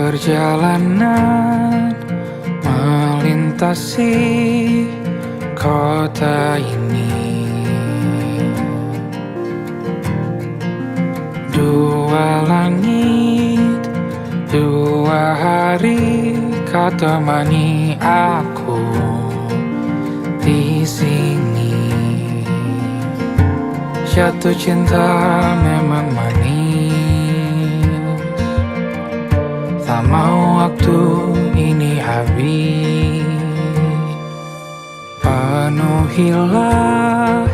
Perjalanan melintasi kota ini, dua langit, dua hari kau temani aku di sini. Jatuh cinta memang manis, tak mau waktu ini habis. Penuhilah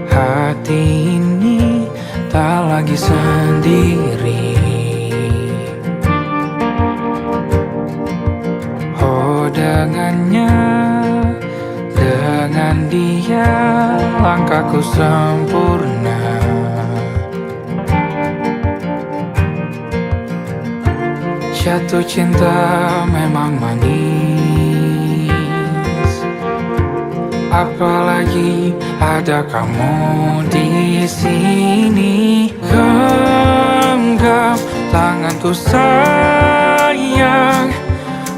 hati ini, tak lagi sendiri. Oh dengannya, dengan dia langkahku sempurna. Jatuh cinta memang manis, apalagi ada kamu di sini. Genggam tanganku sayang,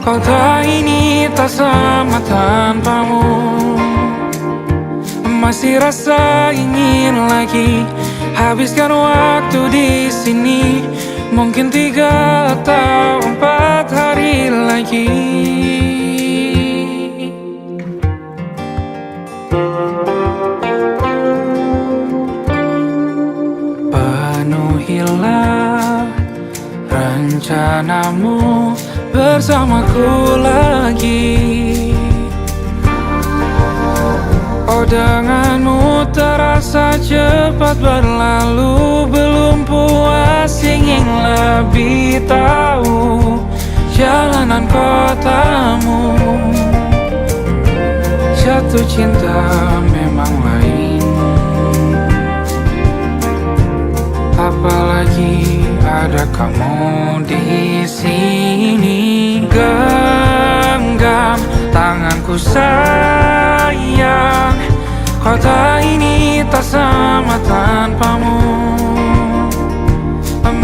kota ini tak sama tanpamu. Masih rasa ingin lagi habiskan waktu di sini. Mungkin 3 atau 4 hari lagi. Penuhilah rencanamu bersamaku lagi. Oh denganmu terasa cepat berlalu, belum puas ingin lebih tahu jalanan kotamu. Jatuh cinta memang lain, apalagi ada kamu di sini. Genggam tanganku sayang, kota ini tak sama tanpamu.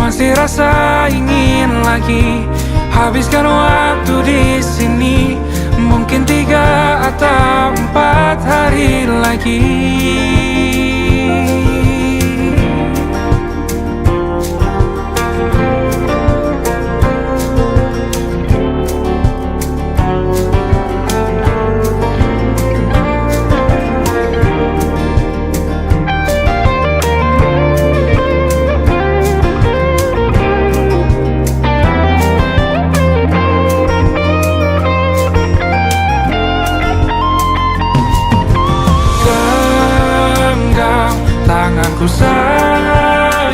Masih rasa ingin lagi habiskan waktu di sini. Mungkin 3 atau 4 hari lagi. Tanganku sayang,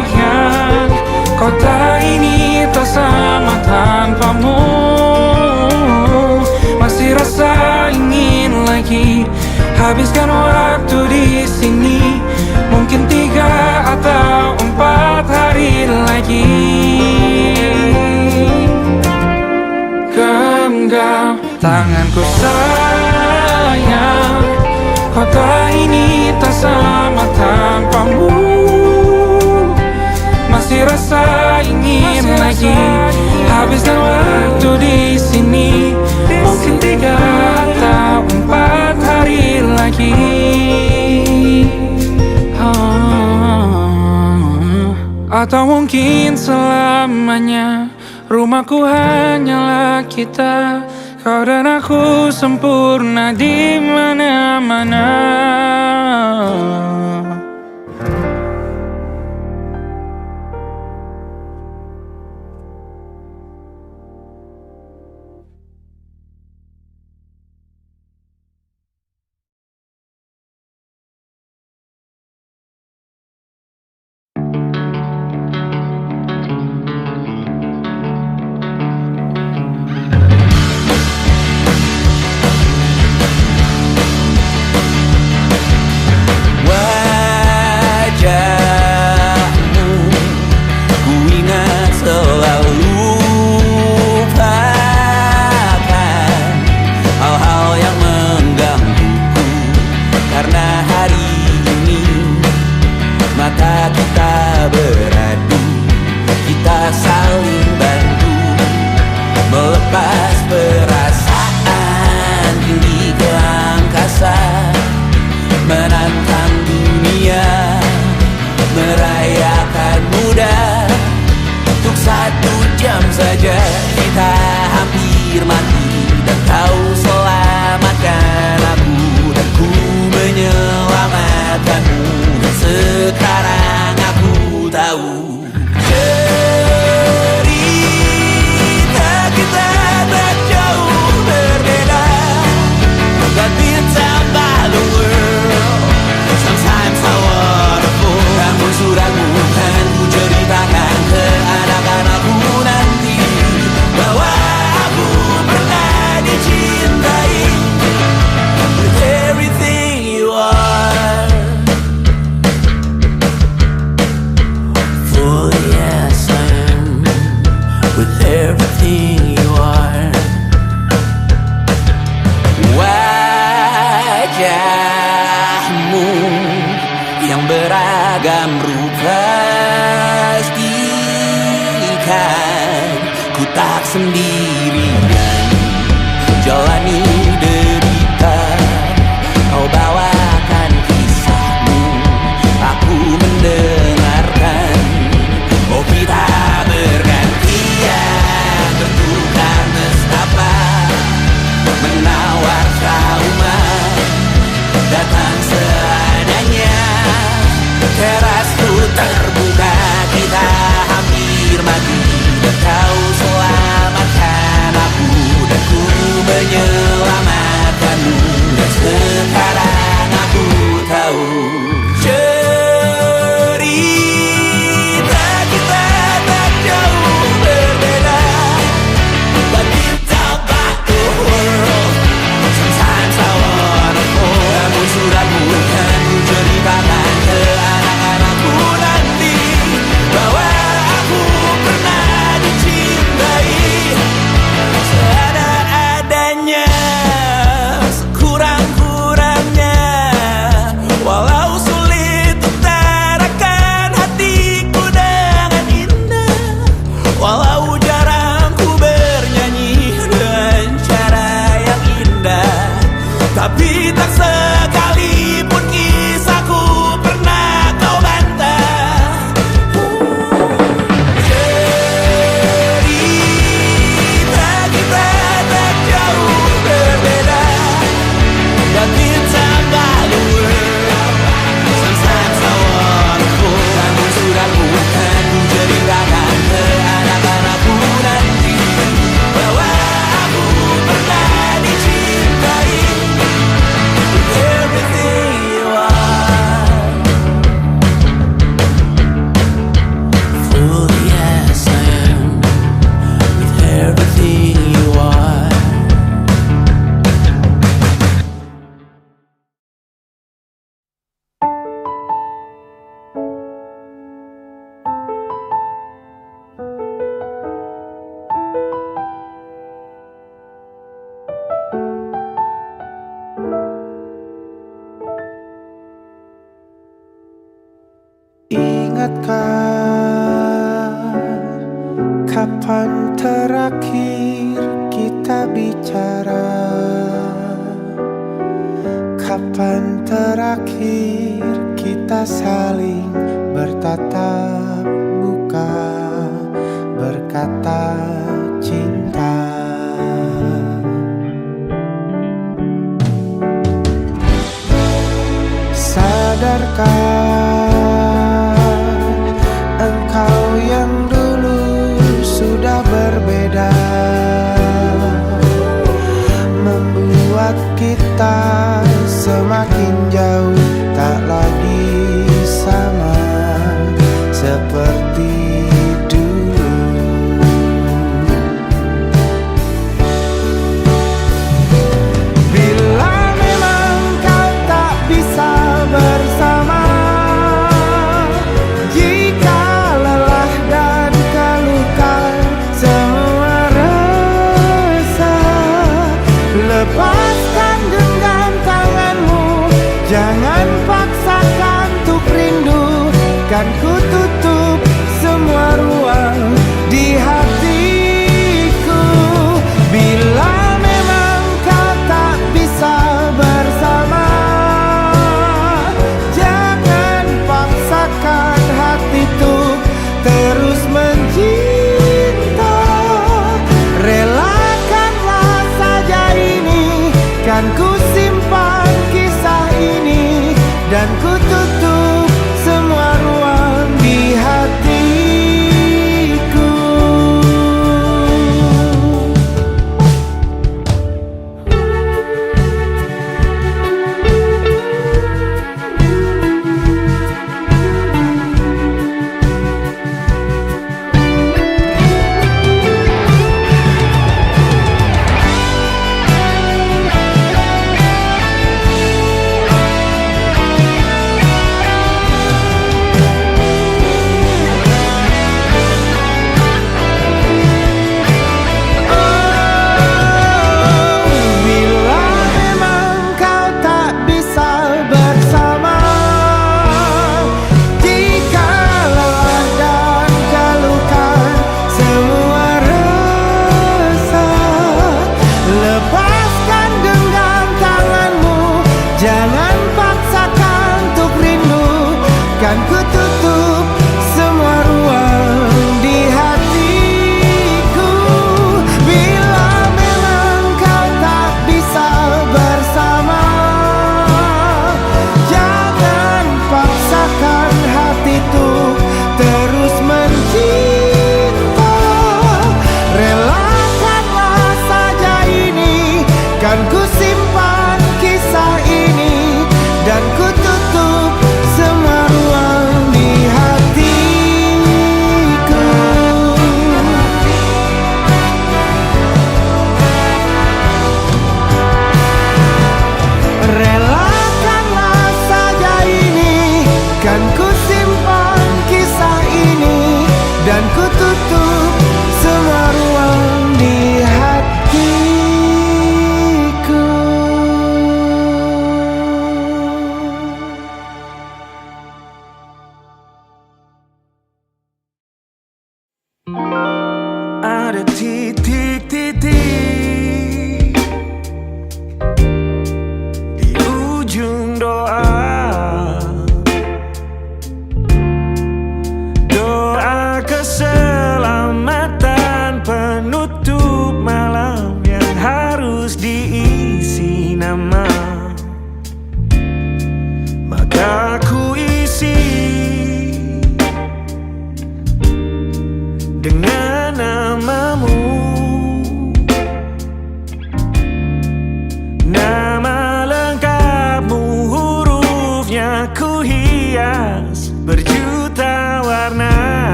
kota ini tak sama tanpamu. Masih rasa ingin lagi habiskan waktu di sini. Mungkin 3 atau 4 hari lagi. Genggam tanganku sayang, kota ini tak sama tanpamu. Masih rasa ingin lagi habiskan waktu di sini. Mungkin 3 atau 4 hari lagi. Atau mungkin selamanya. Rumahku hanyalah kita, kau dan aku sempurna di mana-mana. Why kita hampir mati, dan kau selamatkan aku, dan ku menyelamatkanmu. Dan sekarang aku tahu cerita kita tak jauh berbeda. But inside by the world, sometimes I wanna fall. Namun suratmu kan ku ceritakan ke anak-anakku nanti, bahwa aku pernah dicintai with everything you are. For yes I am with everything you are. Wajahmu yang beragam rupa pastikan ku tak sendirian jalani derita. Kau bawakan kisahmu, aku mendengarkan. Oh, kita bergantian bertukar nestapa, menawar trauma, datang seadanya. Terasku terbuka, kita hampir mati, dan kau selamatkan aku, dan ku menyelamatkanmu. Dan sekarang aku tahu cerita kita tak jauh berbeda. But kita by the world, sometimes I wanna fall. Namun suratmu kan ku ceritakan ke anak-anakku nanti, bahwa aku pernah dicintai seadanya, sekurang-kurangnya. Walau sulit utarakan hatiku dengan indah, walau jarang ku bernyanyi dengan cara yang indah, tapi tak sekalipun kisahku pernah kau bantah. Cerita kita tak jauh berbeda, but kita by the world, sometimes I wanna fall. Namun suratmu kan ku ceritakan ke anak-anakku nanti, bahwa aku pernah dicintai with everything you are. For yes I am with everything you are. Ingatkah kapan terakhir kita bicara? Kapan terakhir kita saling bertatap muka, berkata cinta? Sadarkah engkau yang dulu sudah berbeda, membuat kita semakin jauh, tak lagi sama seperti dulu. Bila memang kau tak bisa bersama, jika lelah dan keluhkan semua resah, lepaskan genggam tanganmu, jangan paksakan untuk rindu. Kan ku tutup semua ruang di hatiku. Bila memang kau tak bisa bersama, jangan paksakan hati itu terus mencinta.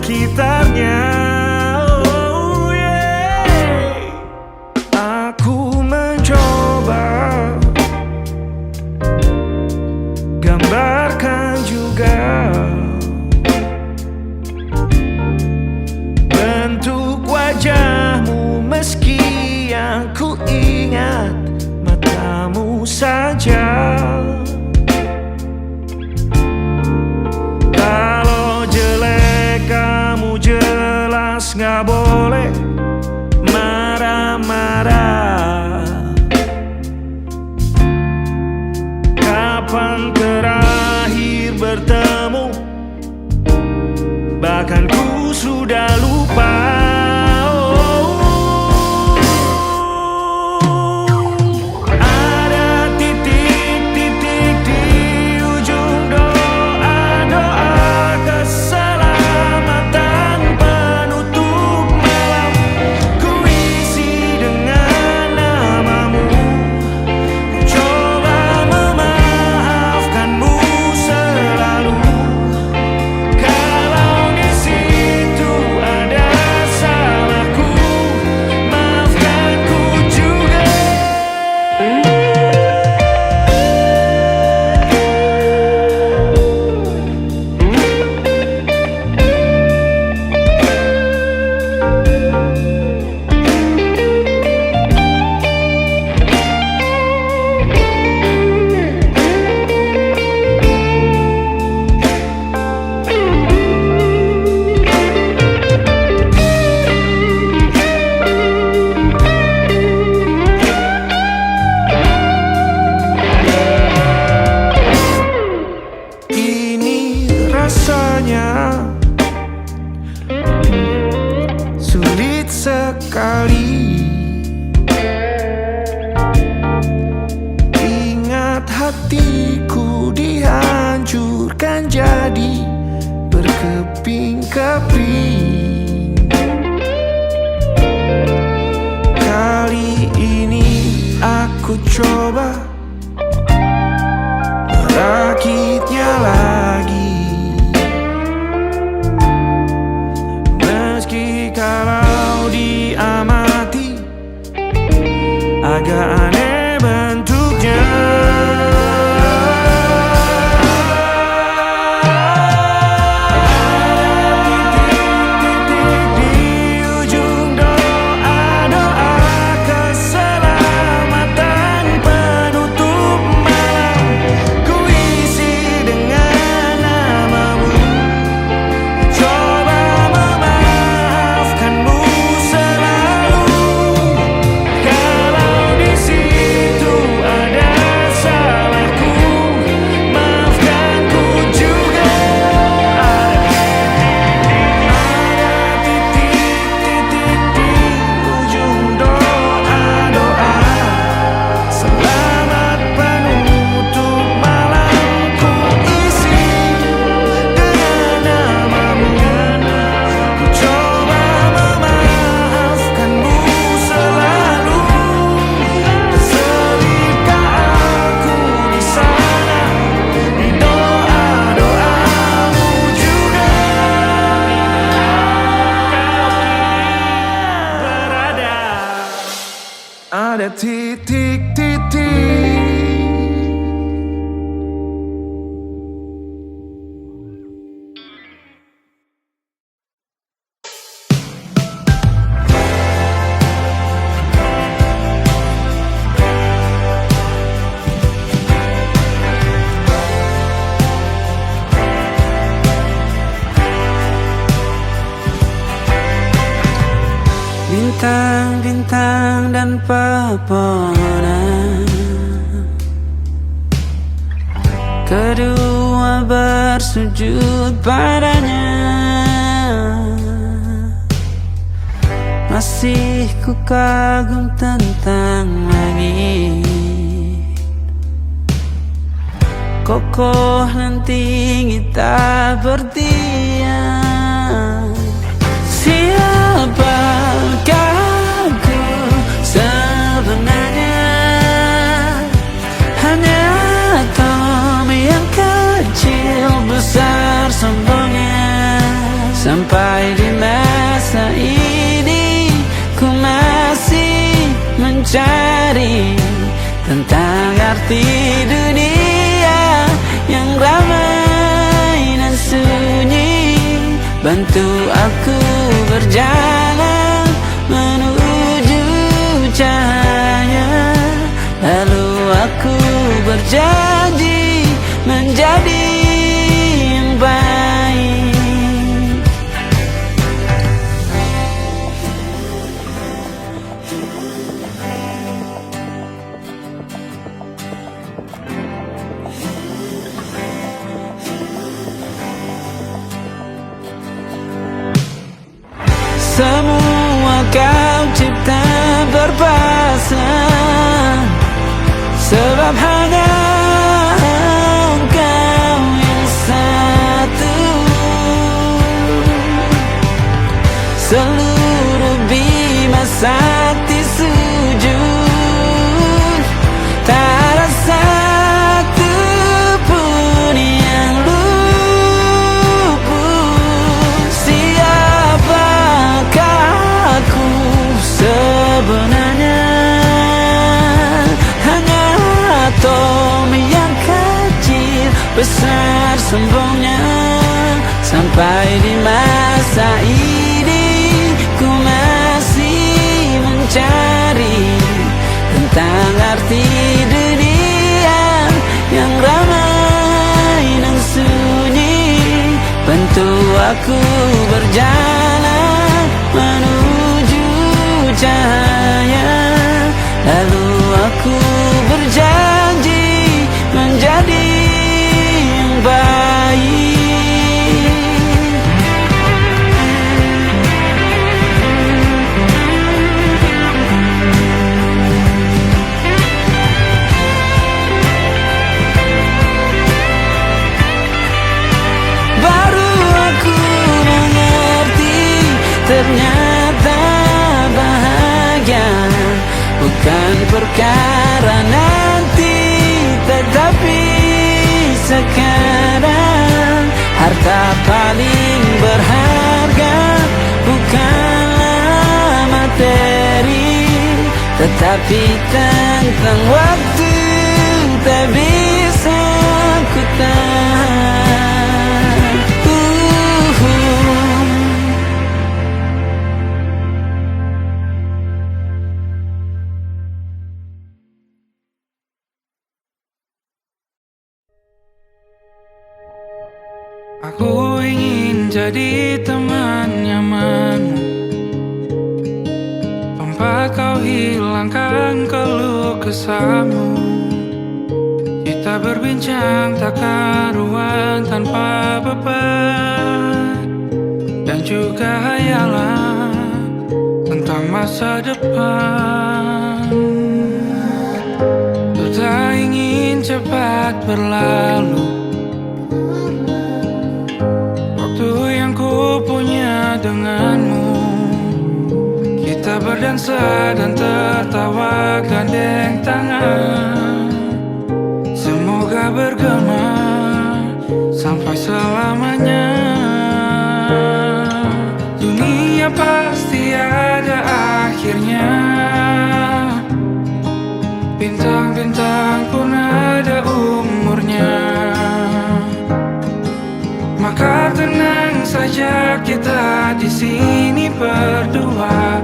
sekitarnya. Oh yeah. Aku mencoba gambarkan juga bentuk wajahmu, meski yang ku ingat matamu saja. Kalau jelek kamu jelas gak boleh marah-marah. Kapan terakhir bertemu, bahkan ku sudah lupa. Ada titik-titik di ujung doa-doa keselamatan penutup malam. Ku isi dengan namamu, coba memaafkanmu selalu. Kalau di situ ada salahku, maafkanku juga. Ini rasanya sulit sekali. Ingat hatiku dihancurkan jadi berkeping-keping. Kali ini aku coba merakitnya lagi, meski kalau diamati agak aneh bentuknya. Titik-titik di ujung doa-doa keselamatan penutup malam. Ku isi dengan namamu, coba memaafkanmu selalu. Kalau di situ ada salahku, maafkanku juga. Ada titik-titik di ujung doa-doa selamat penutup malam. Ku isi dengan namamu, ku coba memaafkanmu selalu. Selipkah aku di sana, di doa-doamu juga. Kau berada, ada titik-titik. Bintang-bintang dan pepohonan, kedua bersujud padanya. Masih ku kagum tentang langit, kokoh dan tinggi tak berdiam. Siapakah aku sebenarnya? Hanya atom yang kecil besar sombongnya. Sampai di masa ini ku masih mencari tentang arti dunia yang ramai dan sunyi. Bantu aku berjalan menuju cahaya, lalu aku berjanji menjadi yang baik. Semua kau cipta berpasang, sebab hanya engkau yang satu. Seluruh bima sakti sujud, tak ada satu pun yang luput. Siapakah aku sebenarnya? Hanya atom yang kecil, besar sombongnya. Sampai di masa ini ku masih mencari tentang arti dunia yang ramai dan sunyi. Bantu aku berjalan menuju cahaya, lalu aku berjanji menjadi yang baik. Baru aku mengerti, ternyata bahagia bukan perkara nanti, tetapi sekarang. Harta paling berharga bukanlah materi, tetapi tentang waktu tak bisa ku tahan. Aku ingin jadi teman nyamanmu, tempat kau hilangkan keluh kesahmu. Kita berbincang tak karuan tanpa beban, dan juga hayalan tentang masa depan. Ku tak ingin cepat berlalu punya denganmu. Kita berdansa dan tertawa gandeng tangan. Semoga bergema sampai selamanya. Dunia pasti ada akhirnya, bintang-bintang pun ada umurnya. Maka tenang saja kita di sini berdua.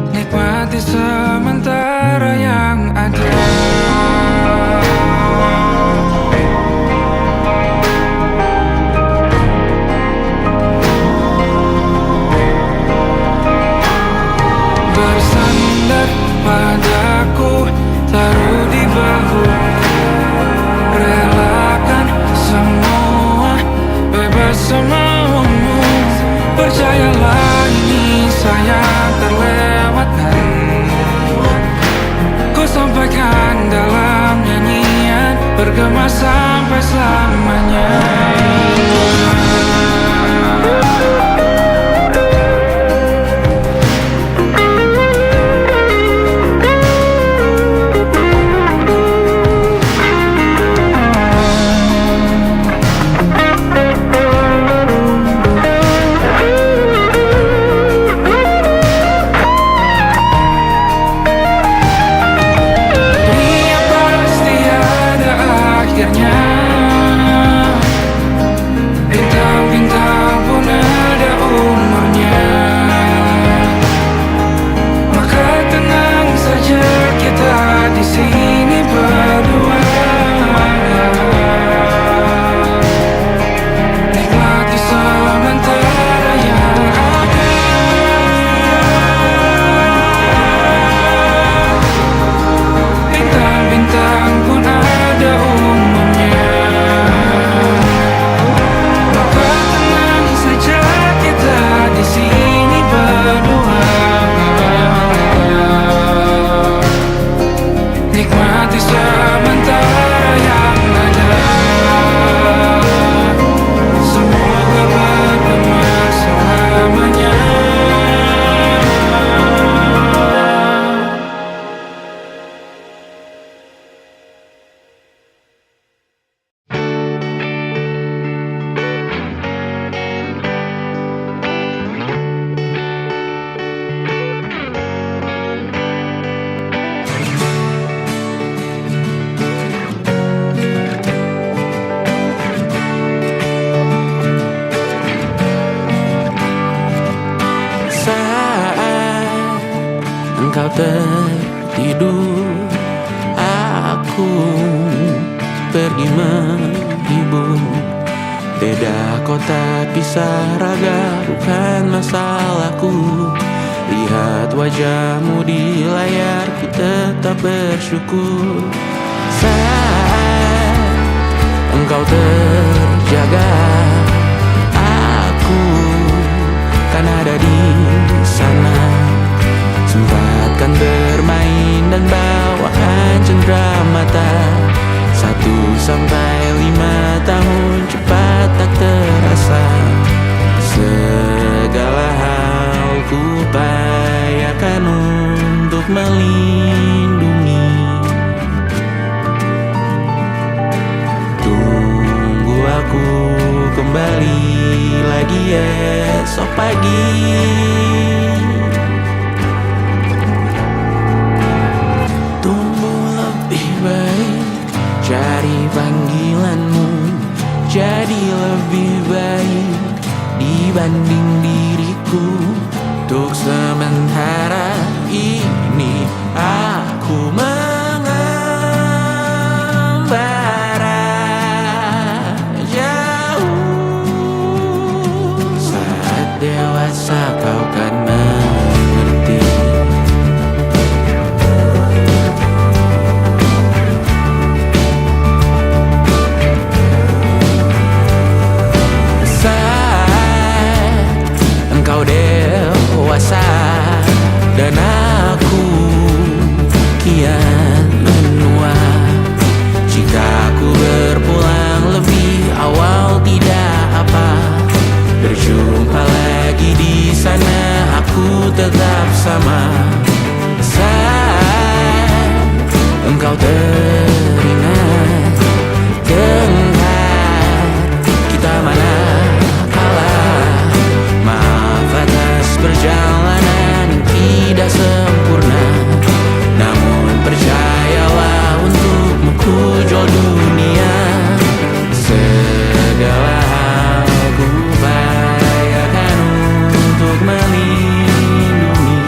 Nikmati sementara yang ada. Bersandar padaku, taruh di bahu. Relakan semua, bebas semaumu. Percayalah ini sayang terlewatkan. Ku sampaikan dalam nyanyian, bergema sampai selamanya. engkau tertidur, aku pergi menghibur. Beda kota pisah raga bukan masalahku. Lihat wajahmu di layar, ku tetap bersyukur. Saat engkau terjaga, aku kan ada di sana. Sempatkan bermain dan bawaan cenderamata. 1-5 tahun cepat tak terasa. Segala hal ku upayakan untuk melindungi. Tunggu aku kembali lagi esok pagi. Tumbuh lebih baik, cari panggilanmu, jadi lebih baik dibanding diriku. Untuk sementara ini aku mengembara jauh. Saat dewasa kau kan mengerti. Engkau dewasa dan aku kian menua. Jika aku berpulang lebih awal tidak apa. Berjumpa lagi di sana, aku tetap sama. Saat engkau teringat tengah kita mana perjalanan yang tidak sempurna. Namun percayalah untukmu ku jual dunia. Segala hal ku upayakan untuk melindungi.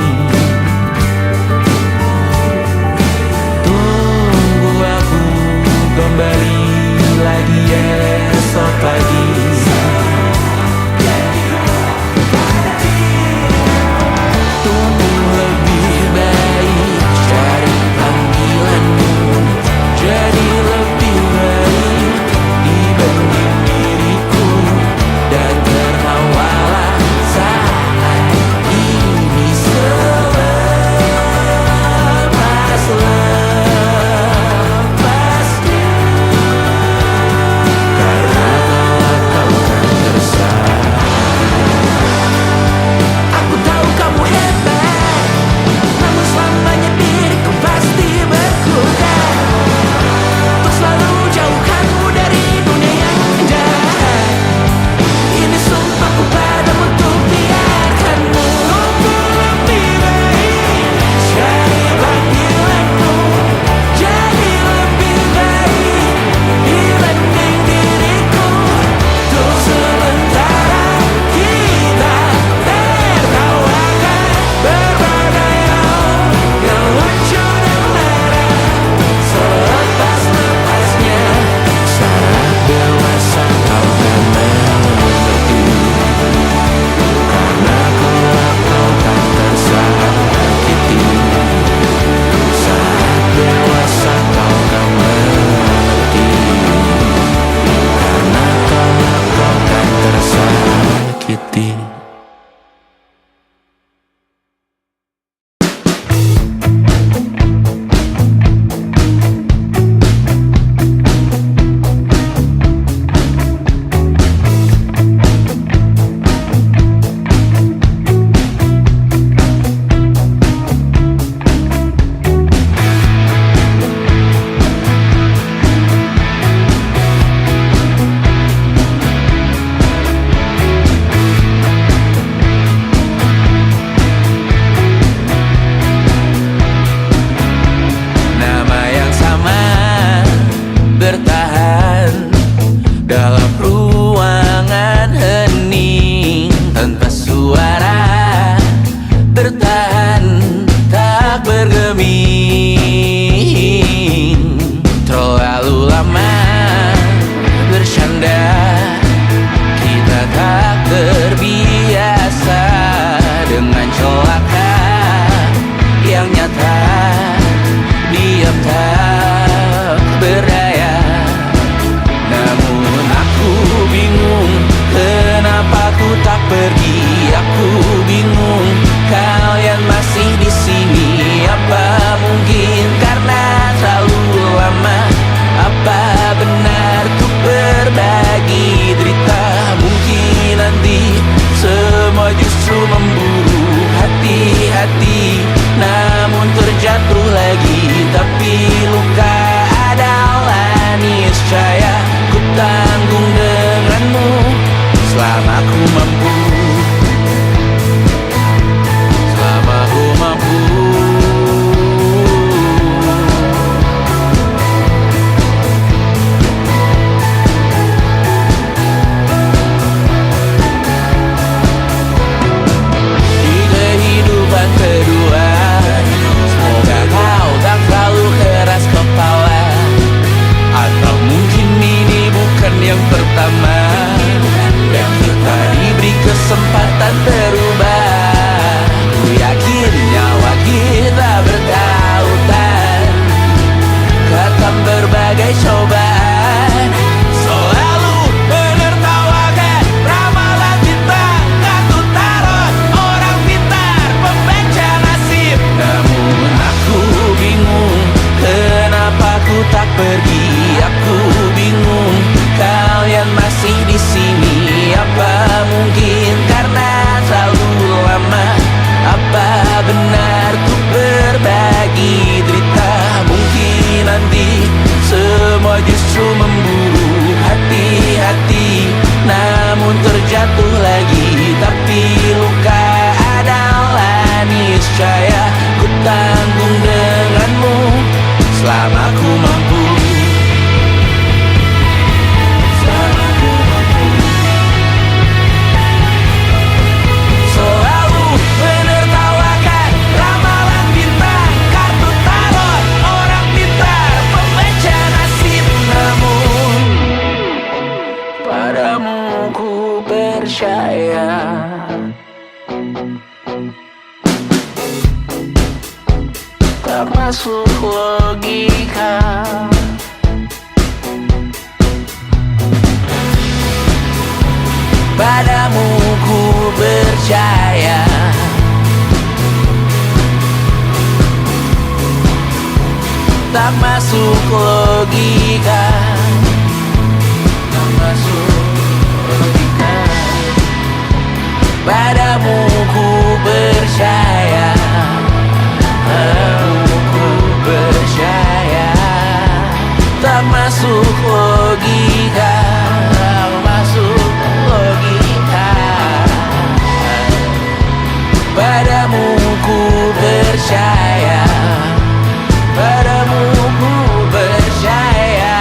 pergi. Aku bingung, kalian masih di sini. Apa mungkin karena terlalu lama? Apa benar ku berbagi derita? Mungkin nanti semua justru memburu hati-hati, namun terjatuh lagi. Tapi luka adalah niscaya, ku tanggung denganmu selama ku mampu. Selama ku mampu. Di kehidupan kedua, semoga kau tak terlalu keras kepala. Atau mungkin ini bukan yang pertama, dan kita diberi kesempatan berubah. Ku yakin nyawa kita bertautan, kata berbagai cobaan. Selalu menertawakan ramalan cinta, kartu tarot orang pintar, pembaca nasib. Namun aku bingung, kenapa ku tak pergi. Aku bingung, kalian masih di sini. Apa mungkin karena terlalu lama? Apa benar ku berbagi derita? Mungkin nanti semua justru memburu hati-hati, namun terjatuh lagi. Tapi luka adalah niscaya, ku tanggung denganmu selama ku mampu. Selama ku mampu. Selalu menertawakan ramalan bintang, kartu tarot orang pintar, pembaca nasib. Namun padamu ku percaya, tak masuk logika. Padamu ku percaya, tak masuk logika. Tak masuk logika. Padamu ku percaya, padamu ku percaya, tak masuk logika. Tak masuk logika. Padamu ku percaya, padamu ku percaya.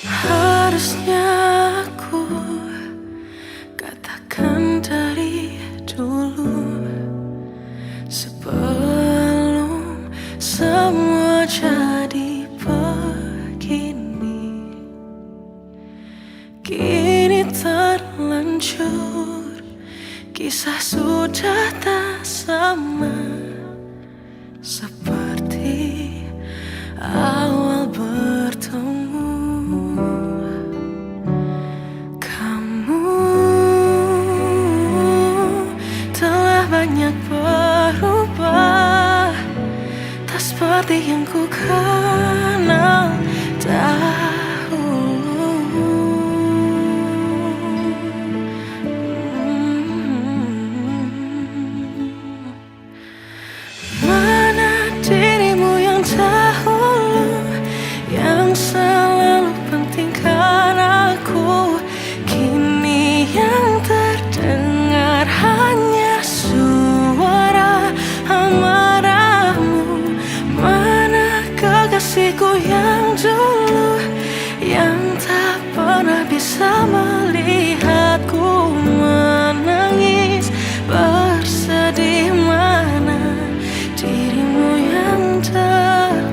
Harusnya aku katakan dari dulu, sebelum semua jadi begini. Kini terlanjur, kisah sudah tak sama seperti awal bertemu. Banyak berubah, tak seperti yang ku kenal dahulu. Mana dirimu yang dahulu, yang selalu pentingkan aku, kini yang terdengar hanya suara amarahmu. Mana kekasihku yang dulu, yang tak pernah bisa melihatku menangis bersedih. Mana dirimu yang dahulu.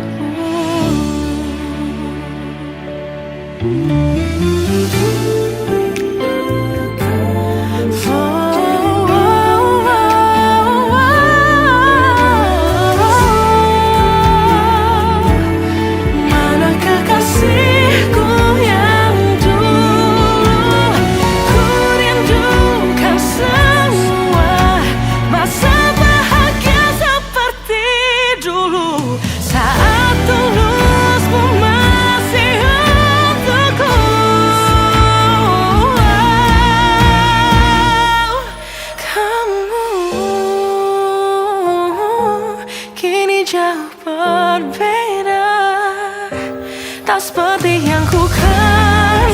Jauh berbeda, tak seperti yang ku kenal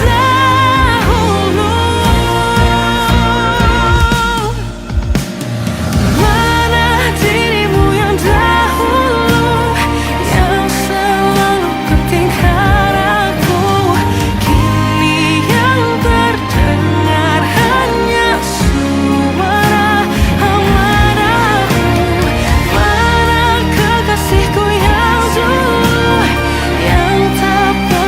dahulu. Mana dirimu yang dahulu, yang selalu pentingkan aku, kini yang terdengar hanya suara amarahmu. Kekasihku yang dulu, yang tak pernah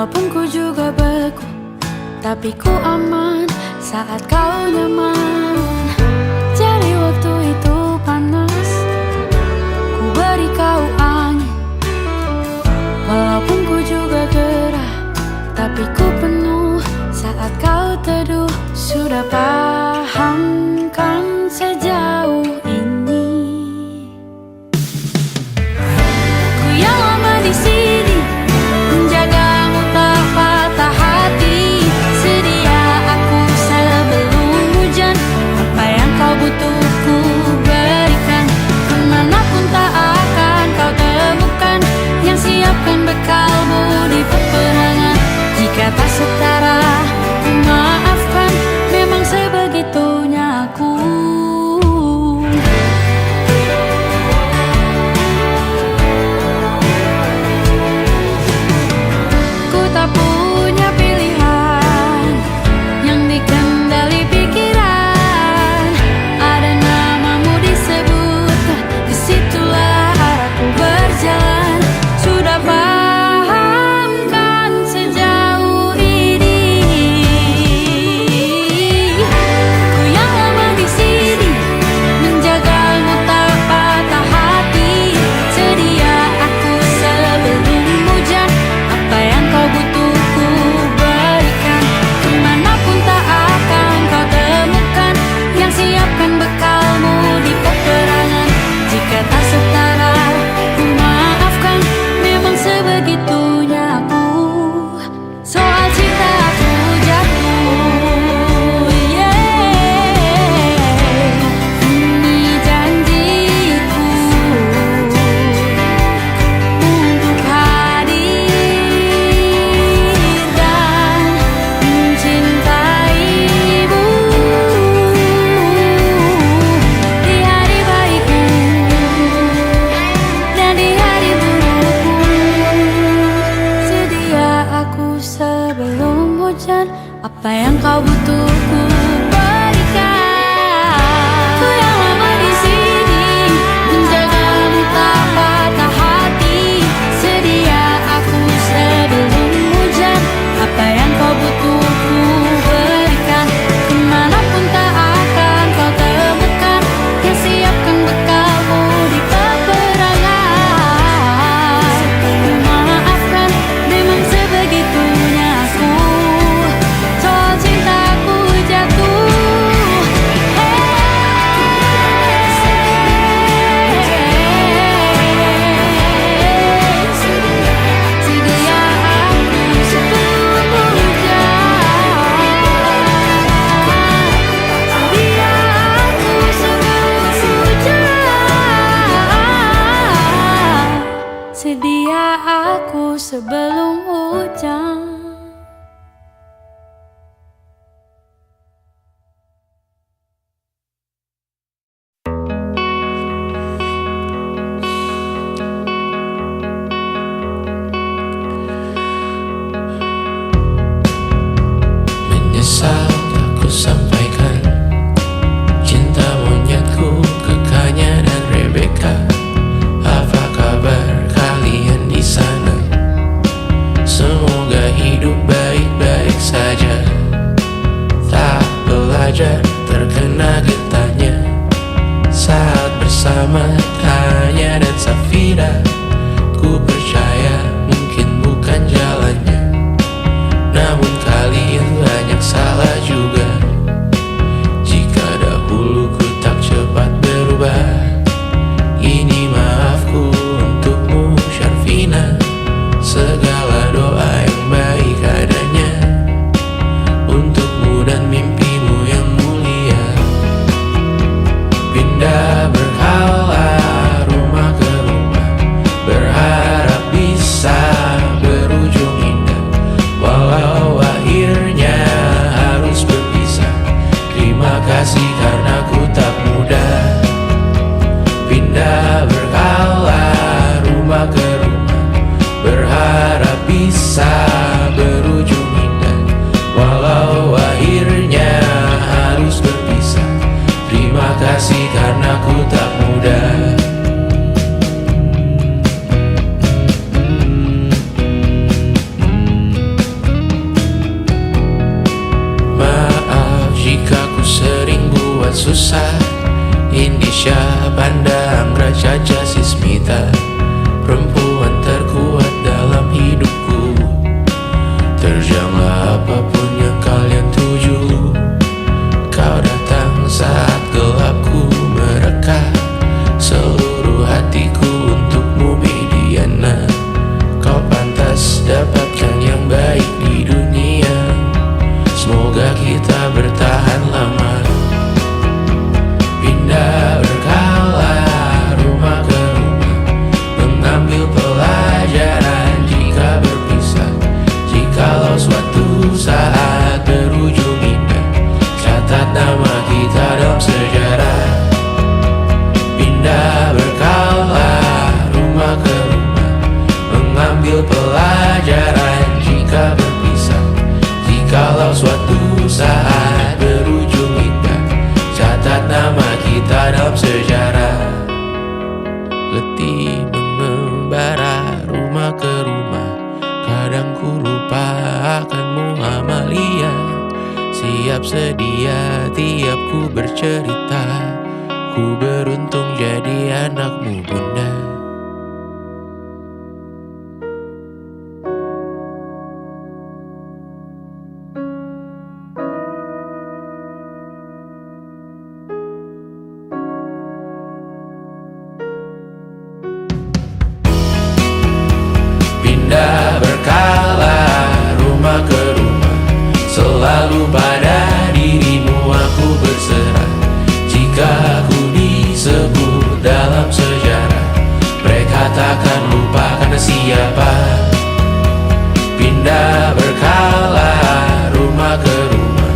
Walaupun ku juga beku, tapi ku aman saat kau nyaman. Jadi waktu itu panas, ku beri kau angin. Walaupun ku juga gerah, tapi ku penuh saat kau teduh. Sudah paham kan sejauh ini? Ku yang lama di sini menjagamu tak patah hati. Sedia aku sebelum hujan, apa yang kau butuh ku berikan. Kemanapun tak akan kau temukan yang siapkan bekalmu di peperangan. Jika tak setara, ku maafkan. Memang sebegitunya aku. Ku tak punya pilihan yang dikendali pikiran. Ada namamu disebut, disitulah arahku berjalan. Sudah paham kan sejauh ini? Ku yang lama di sini menjagamu tak patah hati. Sedia aku sebelum hujan, apa yang kau butuh ku berikan. Kemanapun tak akan kau temukan yang siapkan bekalmu di peperangan. Jika tak setara, ku maafkan. Memang sebegitunya aku. Soal cinta aku jatuh, ini janjiku untuk hadir dan mencintaimu di hari baikku dan di hari burukku. Sedia aku sebelum hujan, apa yang kau butuh ku berikan. Ku yang lama di sini menjagamu tak patah hati. Sedia aku sebelum hujan, apa yang kau butuh ku berikan. Kemanapun tak akan kau temukan yang siapkan bekalmu di peperangan. Ku maafkan, memang sebegitunya aku. Soal cintaku jatuh, sedia aku sebelum hujan. Sedia aku sebelum hujan. Sedia aku sebelum hujan. Menyesal tak ku sampaikan cinta monyetku ke Kanya dan Rebecca. Apa kabar kalian di sana? Semoga hidup baik-baik saja. Tak belajar terkena getahnya saat bersama Tanya dan Safira. Ku percaya mungkin bukan jalannya, namun kalian banyak salah juga. Jika dahulu ku tak cepat berubah, ini maafku untukmu Syarfina. Segala doa yang baik adanya untukmu dan mimpimu yang mulia. Pindah berhala rumah ke rumah, berharap bisa berujung indah. Walau akhirnya harus berpisah, terima kasih karena ku tak mudah. Pindah berhala rumah ke rumah, berharap bisa berujung indah. Walau akhirnya harus berpisah, terima kasih karena ku tak mudah. susah. Indonesia, Banda Anggra, Caca Sismita, perempuan terkuat dalam hidupku. Terjanglah apapun yang kalian tuju. Kau datang saat gelapku mereka. Seluruh hatiku untukmu Mediana. Kau pantas dapatkan yang baik di dunia. Semoga kita bertahan lama. Pindah berkala rumah ke rumah, mengambil pelajaran jika berpisah. Jikalau suatu saat berujung indah, catat nama kita dalam sejarah. Pindah berkala rumah ke rumah, mengambil pelajaran jika berpisah. Jikalau suatu saat berujung indah, catat nama kita dalam sejarah. Letih mengembara rumah ke rumah, kadang ku lupa akanmu Amalia. Siap sedia tiap ku bercerita, ku beruntung jadi anakmu bunda. Pindah berkala rumah ke rumah, selalu pada dirimu aku berserah. Jika aku disebut dalam sejarah, mereka takkan lupa karena siapa. Pindah berkala rumah ke rumah,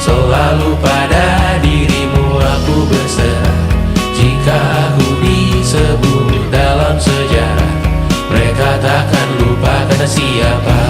selalu pada dirimu aku berserah. Jika aku disebut dalam sejarah, mereka takkan lupa karena siapa.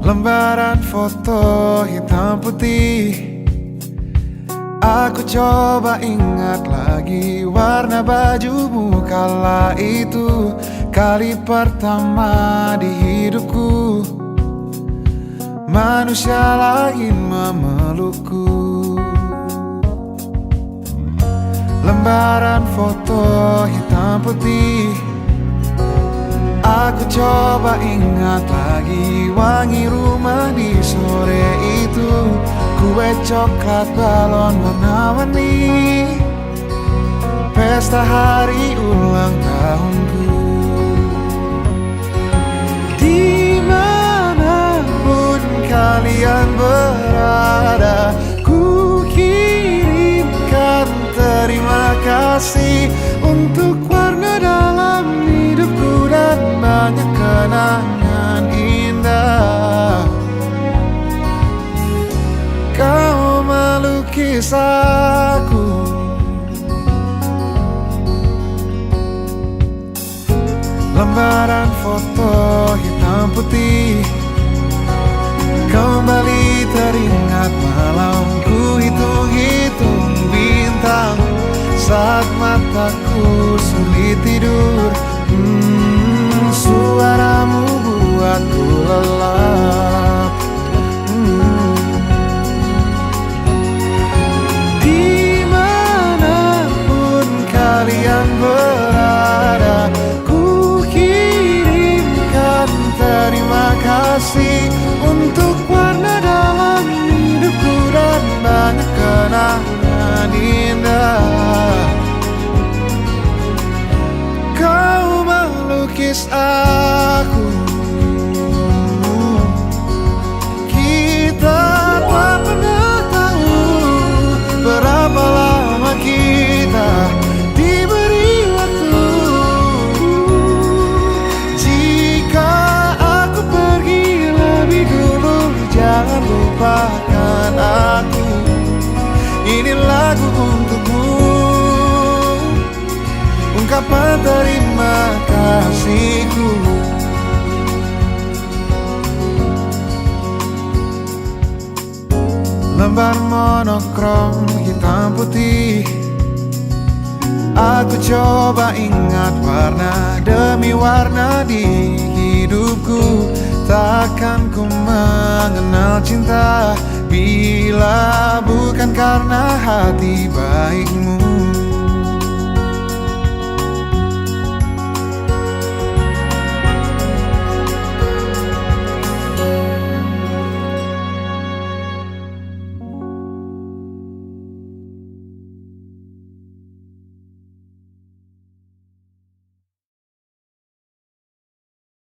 Lembaran foto hitam putih, aku coba ingat lagi warna bajumu kala itu. Kali pertama di hidupku, manusia lain memelukku. Lembaran foto hitam putih, aku coba ingat lagi wangi rumah di sore itu. Kue coklat, balon warna-warni, pesta hari ulang tahunku. Dimanapun kalian berada, ku kirimkan terima kasih untuk warna dalam hidupku dan banyak kenangan indah. Kau melukis aku, lembaran foto hitam putih. Kembali teringat malamku hitung-hitung bintang saat mataku sulit tidur. Suaramu buatku lelap. Dimanapun kalian berada, ku kirimkan terima kasih untuk warna dalam hidupku dan banyak kenangan indah. Kau melukis aku, kita tak pernah tahu berapa lama kita diberi waktu. Jika aku pergi lebih dulu, jangan lupakan aku. Ini lagu untukmu, ungkapan terima kasihku. Lembar monokrom hitam putih, aku coba ingat warna demi warna di hidupku. Takkan ku mengenal cinta bila bukan karena hati baikmu.